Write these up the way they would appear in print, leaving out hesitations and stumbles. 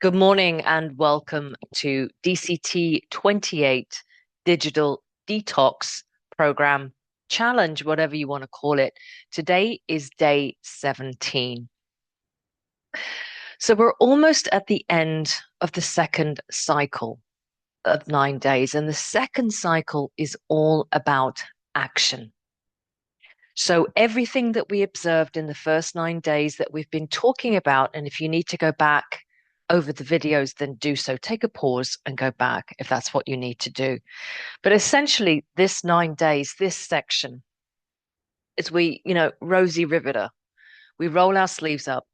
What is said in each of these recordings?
Good morning and welcome to DCT 28 Digital Detox Program Challenge, whatever you want to call it. Today is day 17. So we're almost at the end of the second cycle of 9 days, and the second cycle is all about action. So everything that we observed in the first 9 days that we've been talking about, and if you need to go back over the videos, then do so. Take a pause and go back if that's what you need to do. But essentially, this 9 days, this section is Rosie Riveter. We roll our sleeves up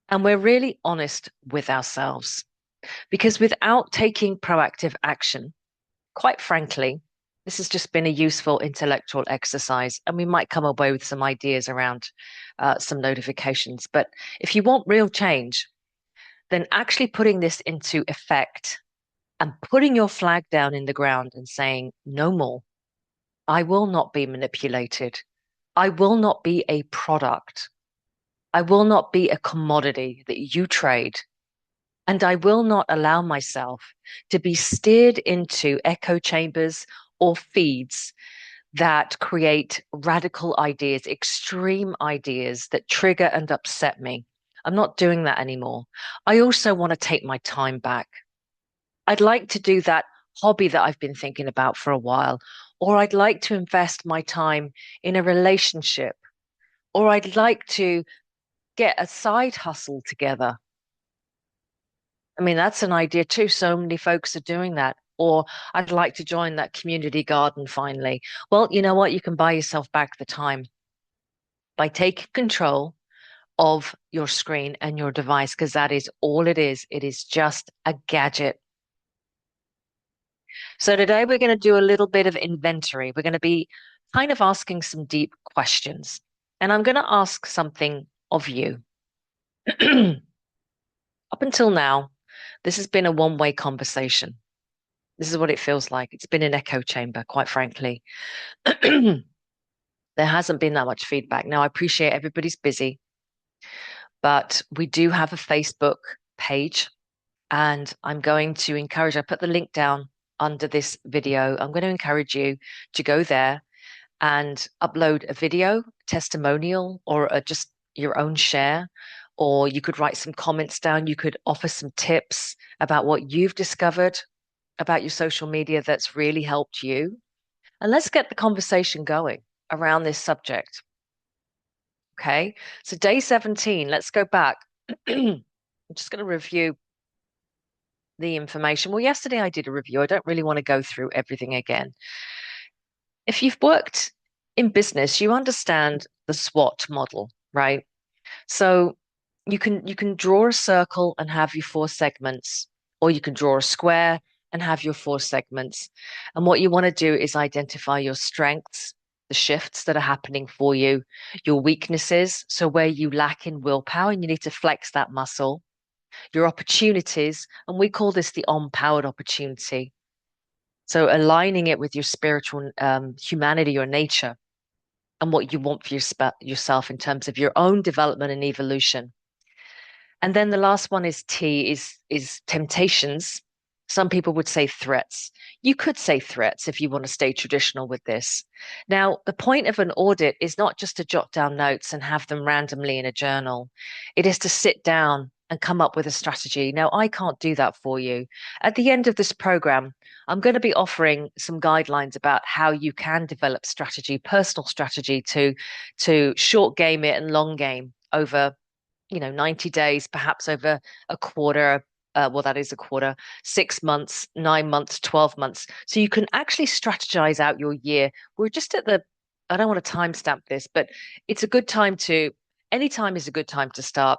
and we're really honest with ourselves because without taking proactive action, quite frankly, this has just been a useful intellectual exercise, and we might come away with some ideas around some notifications. But if you want real change, then actually putting this into effect and putting your flag down in the ground and saying, no more. I will not be manipulated. I will not be a product. I will not be a commodity that you trade. And I will not allow myself to be steered into echo chambers or feeds that create radical ideas, extreme ideas that trigger and upset me. I'm not doing that anymore. I also want to take my time back. I'd like to do that hobby that I've been thinking about for a while, or I'd like to invest my time in a relationship, or I'd like to get a side hustle together. I mean, that's an idea too. So many folks are doing that. Or I'd like to join that community garden finally. Well, you know what? You can buy yourself back the time by taking control of your screen and your device, because that is all it is. It is just a gadget. So today we're going to do a little bit of inventory. We're going to be kind of asking some deep questions. And I'm going to ask something of you. Up until now, this has been a one-way conversation. This is what it feels like. It's been an echo chamber, quite frankly. There hasn't been that much feedback. Now, I appreciate everybody's busy, but we do have a Facebook page, and I'm going to encourage, I put the link down under this video. I'm going to encourage you to go there and upload a video, testimonial, or just your own share. Or you could write some comments down. You could offer some tips about what you've discovered about your social media that's really helped you. And let's get the conversation going around this subject. Okay. So, day 17, let's go back. I'm just going to review the information. Well, yesterday I did a review. I don't really want to go through everything again. If you've worked in business, you understand the SWOT model, right? So you can draw a circle and have your four segments, or you can draw a square and have your four segments. And what you want to do is identify your strengths, the shifts that are happening for you, your weaknesses, so where you lack in willpower and you need to flex that muscle, your opportunities, and we call this the on-powered opportunity. So aligning it with your spiritual humanity or nature and what you want for yourself in terms of your own development and evolution. And then the last one is T is temptations. Some people would say threats. You could say threats if you want to stay traditional with this. Now, the point of an audit is not just to jot down notes and have them randomly in a journal. It is to sit down and come up with a strategy. Now, I can't do that for you. At the end of this program, I'm going to be offering some guidelines about how you can develop strategy, personal strategy to short game it and long game over 90 days, perhaps over a quarter. Well, that is a quarter, 6 months, 9 months, 12 months. So you can actually strategize out your year. We're just I don't want to timestamp this, but it's a good time any time is a good time to start.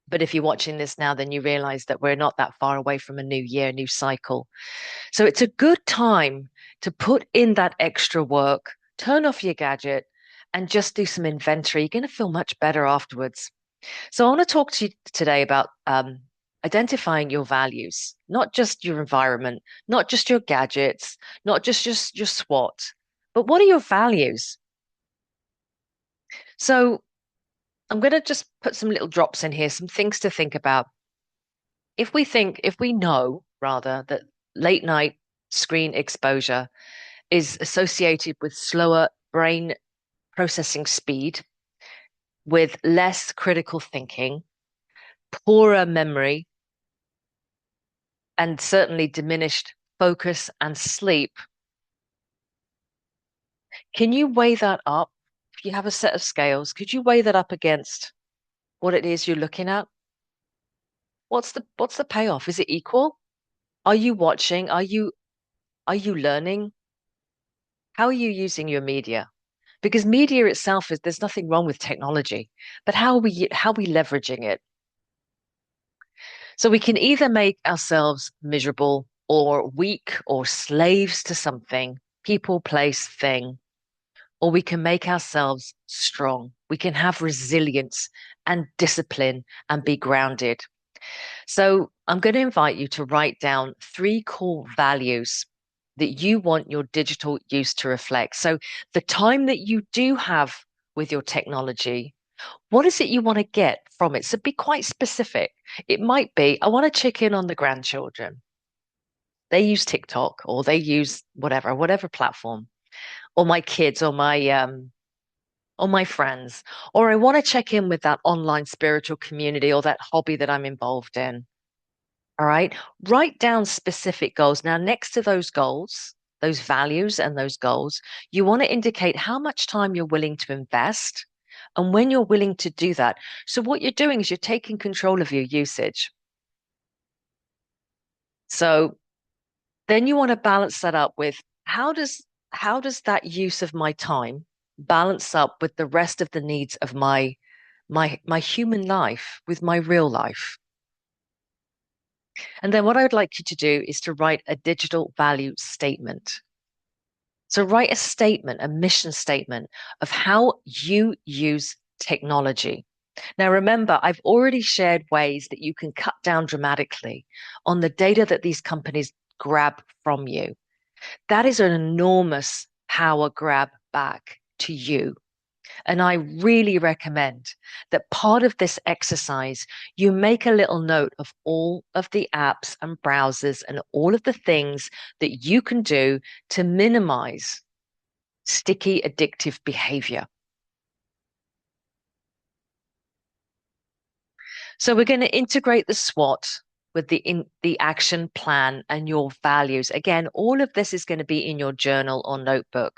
But if you're watching this now, then you realize that we're not that far away from a new year, new cycle. So it's a good time to put in that extra work, turn off your gadget, and just do some inventory. You're going to feel much better afterwards. So I want to talk to you today about identifying your values, not just your environment, not just your gadgets, not just your SWOT, but what are your values? So I'm going to just put some little drops in here, some things to think about. if we know rather that late night screen exposure is associated with slower brain processing speed, with less critical thinking, poorer memory, and certainly diminished focus and sleep, can you weigh that up? If you have a set of scales, could you weigh that up against what it is you're looking at? What's the payoff? Is it equal? Are you watching? Are you learning? How are you using your media? Because media itself is there's nothing wrong with technology, but how are we leveraging it? So we can either make ourselves miserable or weak or slaves to something, people, place, thing, or we can make ourselves strong. We can have resilience and discipline and be grounded. So I'm going to invite you to write down three core values that you want your digital use to reflect. So the time that you do have with your technology, what is it you want to get from it? So be quite specific. It might be, I want to check in on the grandchildren. They use TikTok or they use whatever platform, or my kids or my friends, or I want to check in with that online spiritual community or that hobby that I'm involved in. All right. Write down specific goals. Now, next to those goals, those values and those goals, you want to indicate how much time you're willing to invest and when you're willing to do that. So, what you're doing is you're taking control of your usage. So, then you want to balance that up with how does that use of my time balance up with the rest of the needs of my human life, with my real life? And then what I would like you to do is to write a digital value statement. So write a statement, a mission statement of how you use technology. Now, remember, I've already shared ways that you can cut down dramatically on the data that these companies grab from you. That is an enormous power grab back to you. And I really recommend that part of this exercise, you make a little note of all of the apps and browsers and all of the things that you can do to minimize sticky addictive behavior. So we're going to integrate the SWOT with the action plan and your values. Again, all of this is going to be in your journal or notebook,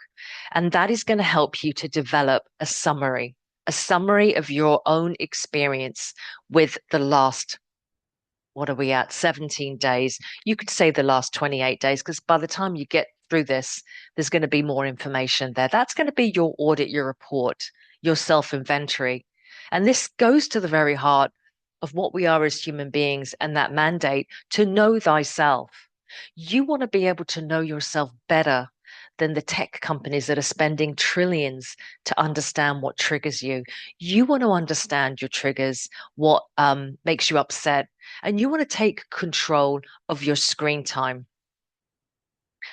and that is going to help you to develop a summary of your own experience with the last, what are we at, 17 days. You could say the last 28 days, because by the time you get through this, there's going to be more information there. That's going to be your audit, your report, your self-inventory. And this goes to the very heart of what we are as human beings and that mandate to know thyself. You want to be able to know yourself better than the tech companies that are spending trillions to understand what triggers you. You want to understand your triggers, what makes you upset, and you want to take control of your screen time.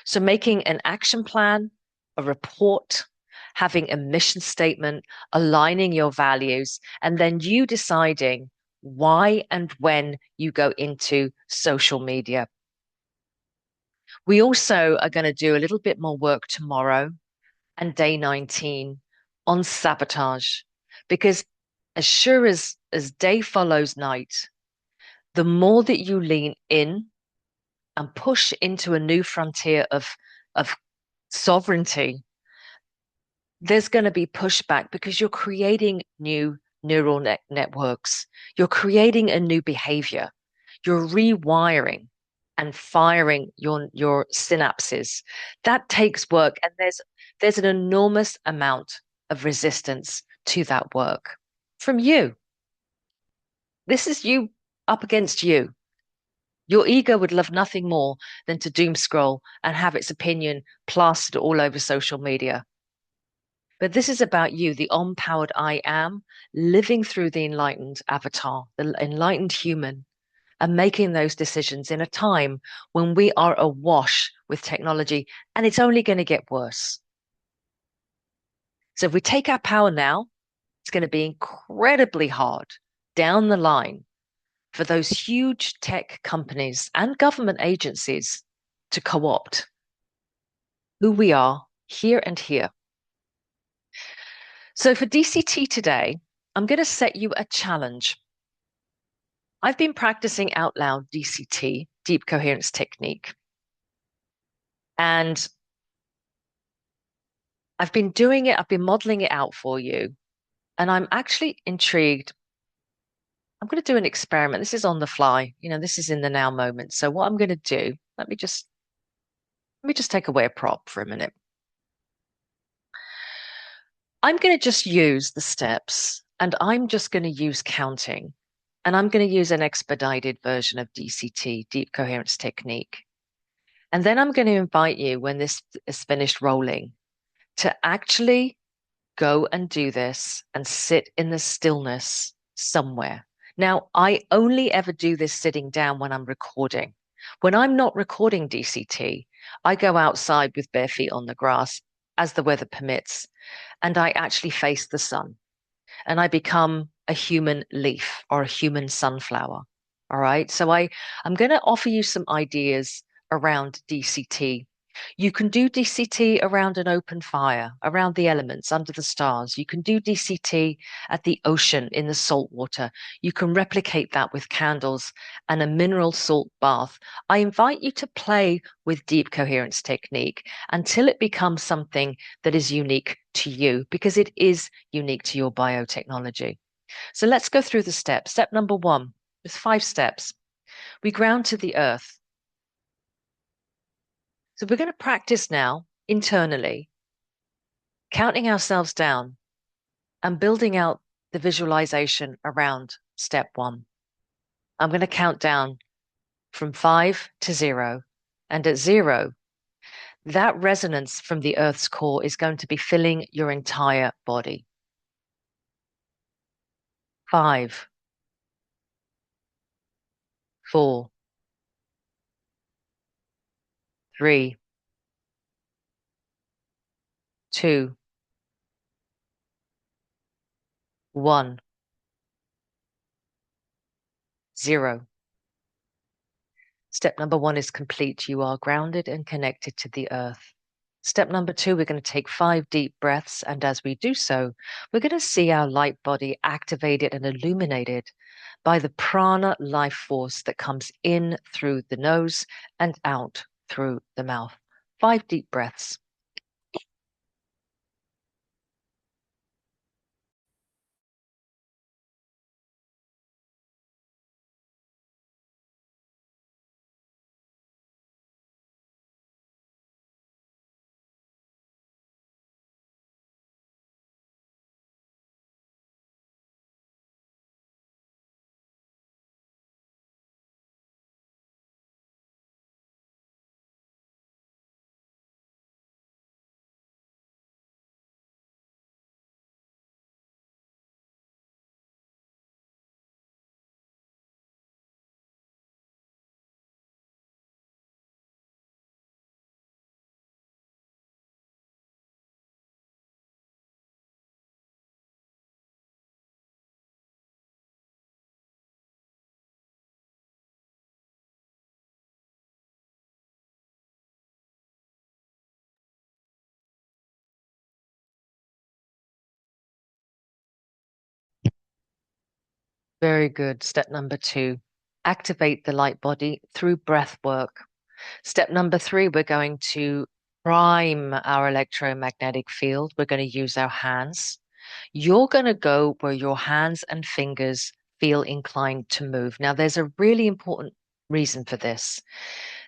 So making an action plan, a report, having a mission statement, aligning your values, and then you deciding why and when you go into social media. We also are going to do a little bit more work tomorrow and day 19 on sabotage, because as sure as day follows night, the more that you lean in and push into a new frontier of sovereignty, there's going to be pushback because you're creating new neural networks. You're creating a new behavior. You're rewiring and firing your synapses. That takes work, and there's an enormous amount of resistance to that work from you. This is you up against you. Your ego would love nothing more than to doom scroll and have its opinion plastered all over social media. But this is about you, the empowered I am, living through the enlightened avatar, the enlightened human, and making those decisions in a time when we are awash with technology and it's only going to get worse. So if we take our power now, it's going to be incredibly hard down the line for those huge tech companies and government agencies to co-opt who we are here and here. So for DCT today, I'm going to set you a challenge. I've been practicing out loud DCT, deep coherence technique, and I've been doing it, I've been modeling it out for you, and I'm actually intrigued. I'm going to do an experiment. This is on the fly. This is in the now moment. So what I'm going to do, let me just take away a prop for a minute. I'm going to just use the steps and I'm just going to use counting. And I'm going to use an expedited version of DCT, deep coherence technique. And then I'm going to invite you, when this is finished rolling, to actually go and do this and sit in the stillness somewhere. Now, I only ever do this sitting down when I'm recording. When I'm not recording DCT, I go outside with bare feet on the grass as the weather permits, and I actually face the sun and I become a human leaf or a human sunflower. All right. So I'm going to offer you some ideas around DCT. You can do DCT around an open fire, around the elements, under the stars. You can do DCT at the ocean, in the salt water. You can replicate that with candles and a mineral salt bath. I invite you to play with deep coherence technique until it becomes something that is unique to you, because it is unique to your biotechnology. So let's go through the steps. Step number 1, there's 5 steps. We ground to the earth. So we're going to practice now internally, counting ourselves down and building out the visualization around step 1. I'm going to count down from 5 to 0. And at 0, that resonance from the earth's core is going to be filling your entire body. 5, 4, 3, 2, 1, 0. Step number 1 is complete. You are grounded and connected to the earth. Step number 2, we're going to take 5 deep breaths. And as we do so, we're going to see our light body activated and illuminated by the prana life force that comes in through the nose and out through the mouth. 5 deep breaths. Very good. Step number 2, activate the light body through breath work. Step number 3, we're going to prime our electromagnetic field. We're going to use our hands. You're going to go where your hands and fingers feel inclined to move. Now, there's a really important reason for this.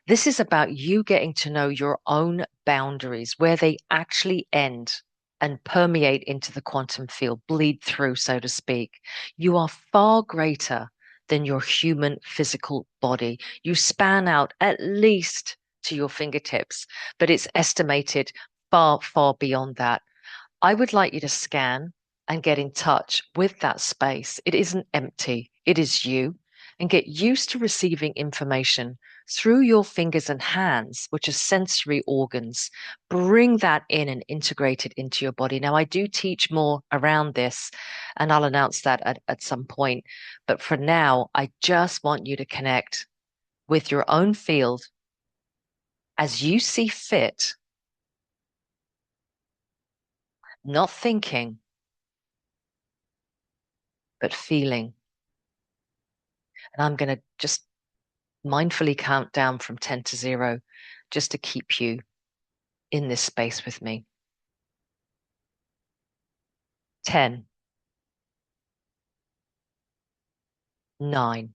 This is about you getting to know your own boundaries, where they actually end and permeate into the quantum field, bleed through, so to speak. You are far greater than your human physical body. You span out at least to your fingertips, but it's estimated far, far beyond that. I would like you to scan and get in touch with that space. It isn't empty, it is you, and get used to receiving information through your fingers and hands, which are sensory organs, bring that in and integrate it into your body. Now, I do teach more around this, and I'll announce that at some point. But for now, I just want you to connect with your own field as you see fit, not thinking, but feeling. And I'm going to just mindfully count down from 10 to 0 just to keep you in this space with me. 10, 9,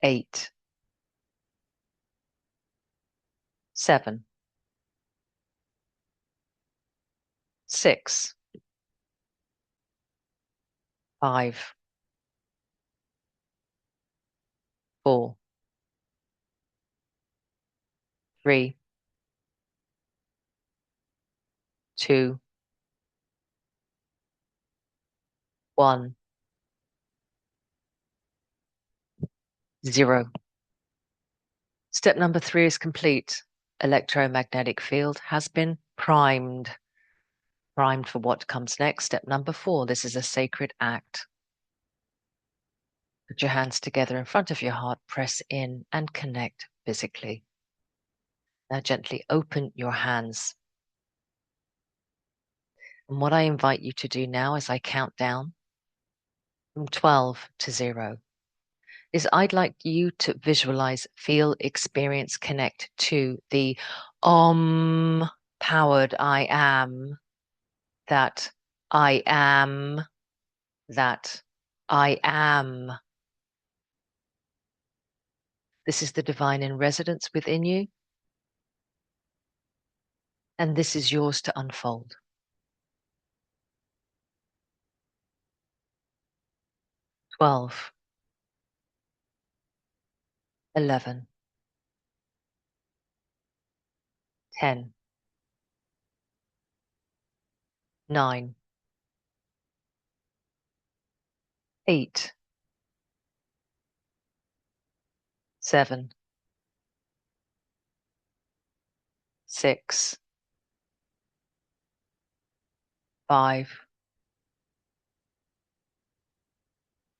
8, 7, 6, 5, 4, 3, 2, 1, 0. Step number 3 is complete. Electromagnetic field has been primed. Primed for what comes next. Step number 4. This is a sacred act. Put your hands together in front of your heart, press in and connect physically. Now gently open your hands. And what I invite you to do now as I count down from 12 to 0 is I'd like you to visualize, feel, experience, connect to the powered I am, that I am, that I am. This is the divine in residence within you, and this is yours to unfold. 12, 11, 10, 9, 8, 7, 6, 5,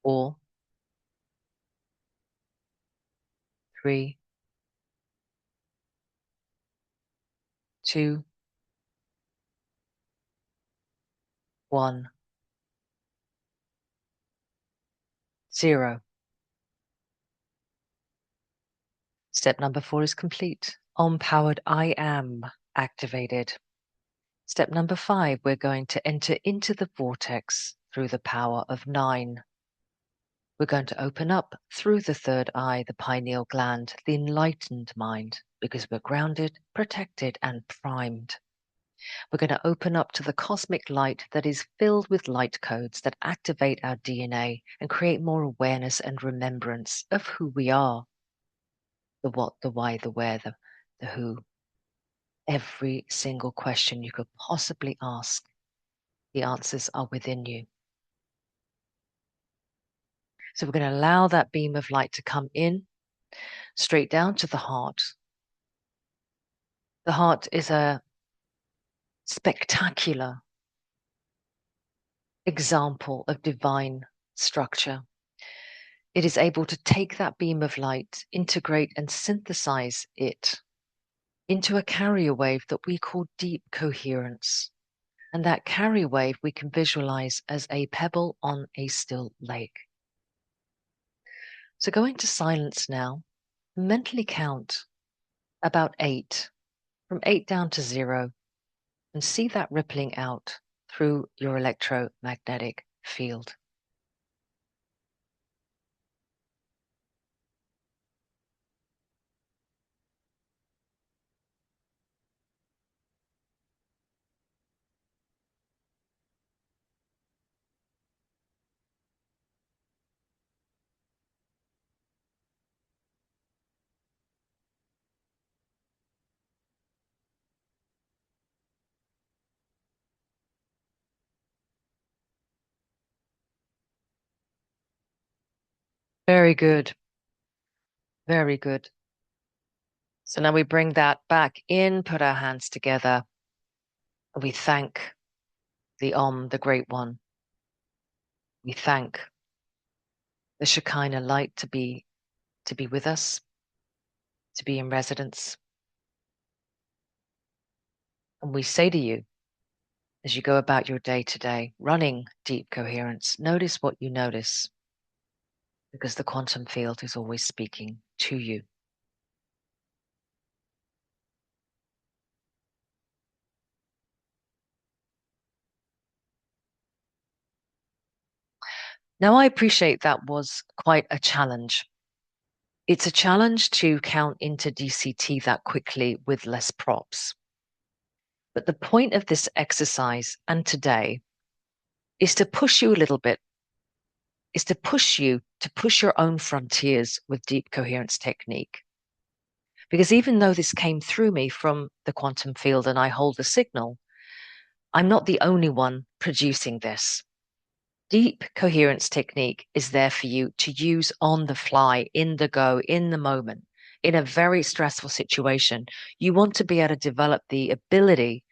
4, 3, 2, 1, 0. Step number 4 is complete. Powered I am activated. Step number 5, we're going to enter into the vortex through the power of 9. We're going to open up through the third eye, the pineal gland, the enlightened mind, because we're grounded, protected, and primed. We're going to open up to the cosmic light that is filled with light codes that activate our DNA and create more awareness and remembrance of who we are. The what, the why, the where, the who. Every single question you could possibly ask, the answers are within you. So we're going to allow that beam of light to come in straight down to the heart. The heart is a spectacular example of divine structure. It is able to take that beam of light, integrate and synthesize it into a carrier wave that we call deep coherence. And that carrier wave we can visualize as a pebble on a still lake. So go into silence now, mentally count about 8, from 8 down to 0, and see that rippling out through your electromagnetic field. Very good. Very good. So now we bring that back in, put our hands together. We thank the the Great One. We thank the Shekinah light to be with us, to be in residence. And we say to you, as you go about your day today, running deep coherence, notice what you notice, because the quantum field is always speaking to you. Now, I appreciate that was quite a challenge. It's a challenge to count into DCT that quickly with less props. But the point of this exercise and today is to push you a little bit, is to push you to push your own frontiers with deep coherence technique. Because even though this came through me from the quantum field and I hold the signal, I'm not the only one producing this. Deep coherence technique is there for you to use on the fly, in the go, in the moment, in a very stressful situation. You want to be able to develop the ability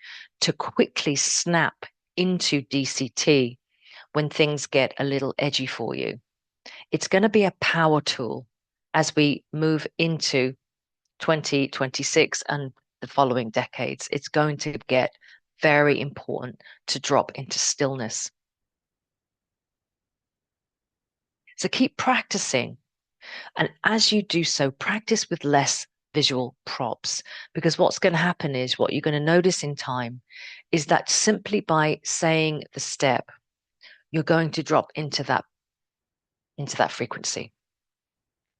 to quickly snap into DCT when things get a little edgy for you. It's going to be a power tool as we move into 2026 and the following decades. It's going to get very important to drop into stillness. So keep practicing. And as you do so, practice with less visual props, because what's going to happen is what you're going to notice in time is that simply by saying the step, you're going to drop into that frequency,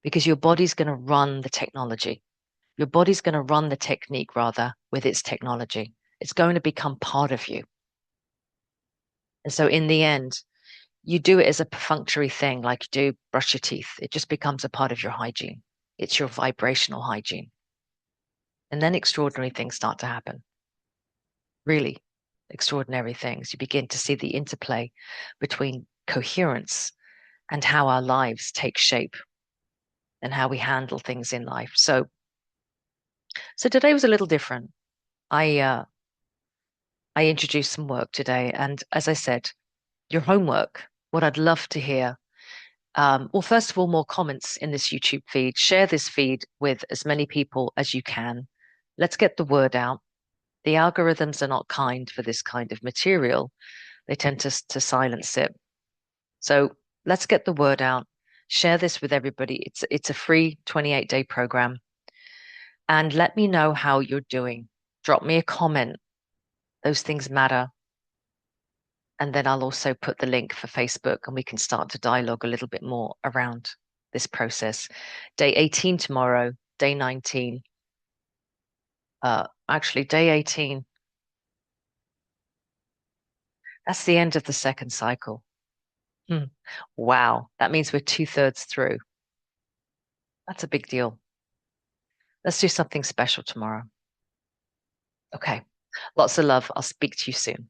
because your body's going to run the technology. Your body's going to run the technique rather with its technology. It's going to become part of you. And so in the end, you do it as a perfunctory thing, like you do brush your teeth. It just becomes a part of your hygiene. It's your vibrational hygiene. And then extraordinary things start to happen. Really extraordinary things. You begin to see the interplay between coherence and how our lives take shape and how we handle things in life. So today was a little different. I introduced some work today, and as I said, your homework, what I'd love to hear. Well, first of all, more comments in this YouTube feed. Share this feed with as many people as you can. Let's get the word out. The algorithms are not kind for this kind of material. They tend to silence it. So let's get the word out. Share this with everybody. It's a free 28-day program. And let me know how you're doing. Drop me a comment. Those things matter. And then I'll also put the link for Facebook and we can start to dialogue a little bit more around this process. Day 18 tomorrow, day 19. Actually, day 18. That's the end of the second cycle. Wow. That means we're 2/3 through. That's a big deal. Let's do something special tomorrow. Okay. Lots of love. I'll speak to you soon.